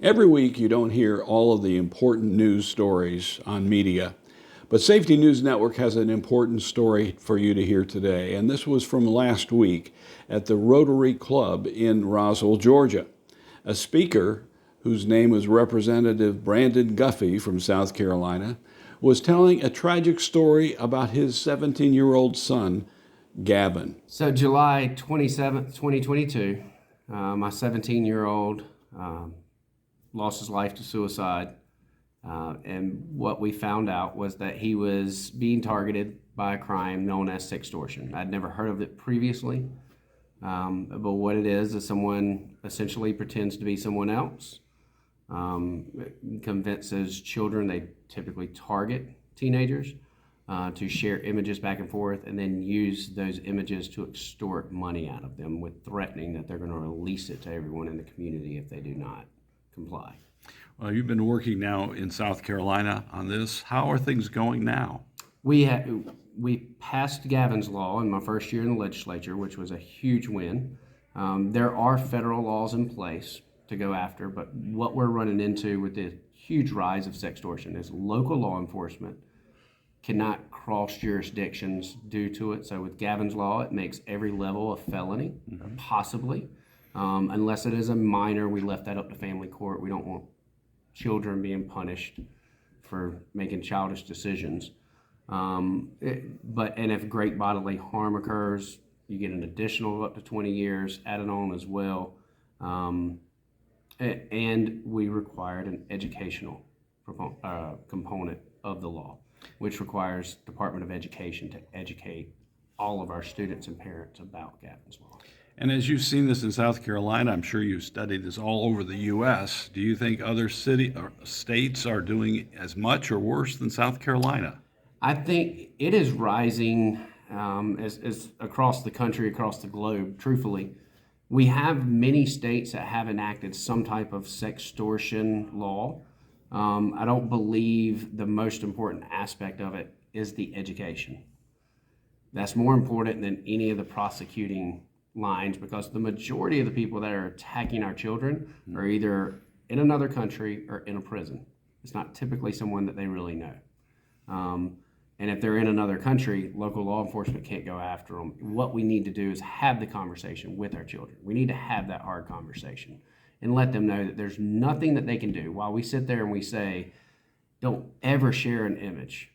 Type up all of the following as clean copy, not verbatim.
Every week you don't hear all of the important news stories on media, but Safety News Network has an important story for you to hear today, and this was from last week at the Rotary Club in Roswell, Georgia. A speaker, whose name was Representative Brandon Guffey from South Carolina, was telling a tragic story about his 17-year-old son, Gavin. So July 27th, 2022, my 17-year-old lost his life to suicide. And what we found out was that he was being targeted by a crime known as sextortion. I'd never heard of it previously, but what it is someone essentially pretends to be someone else, convinces children, they typically target teenagers, to share images back and forth and then use those images to extort money out of them with threatening that they're going to release it to everyone in the community if they do not comply. Well, you've been working now in South Carolina on this. How are things going now? We passed Gavin's Law in my first year in the legislature, which was a huge win. There are federal laws in place to go after, but what we're running into with the huge rise of sextortion is local law enforcement cannot cross jurisdictions due to it. So with Gavin's Law, it makes every level a felony, possibly. Unless it is a minor, we left that up to family court. We don't want children being punished for making childish decisions. And if great bodily harm occurs, you get an additional up to 20 years added on as well. And we required an educational component of the law, which requires Department of Education to educate all of our students and parents about Gavin's Law. And as you've seen this in South Carolina, I'm sure you've studied this all over the U.S. Do you think other states are doing as much or worse than South Carolina? I think it is rising as across the country, across the globe, truthfully. We have many states that have enacted some type of sextortion law. I don't believe the most important aspect of it is the education. That's more important than any of the prosecuting lines, because the majority of the people that are attacking our children are either in another country or in a prison. It's not typically someone that they really know. And if they're in another country, local law enforcement can't go after them. What we need to do is have the conversation with our children. We need to have that hard conversation and let them know that there's nothing that they can do. While we sit there and we say, don't ever share an image,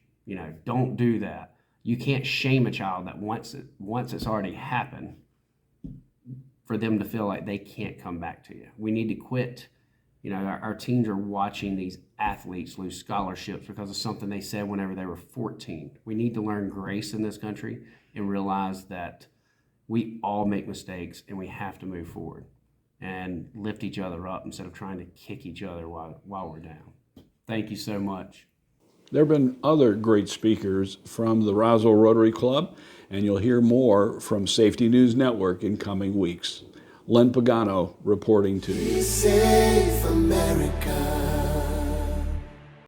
don't do that. You can't shame a child that once it's already happened, for them to feel like they can't come back to you. We need to quit. Our teens are watching these athletes lose scholarships because of something they said whenever they were 14. We need to learn grace in this country and realize that we all make mistakes and we have to move forward and lift each other up instead of trying to kick each other while we're down. Thank you so much. There have been other great speakers from the Roswell Rotary Club, and you'll hear more from Safety News Network in coming weeks. Len Pagano reporting to you. Safe America.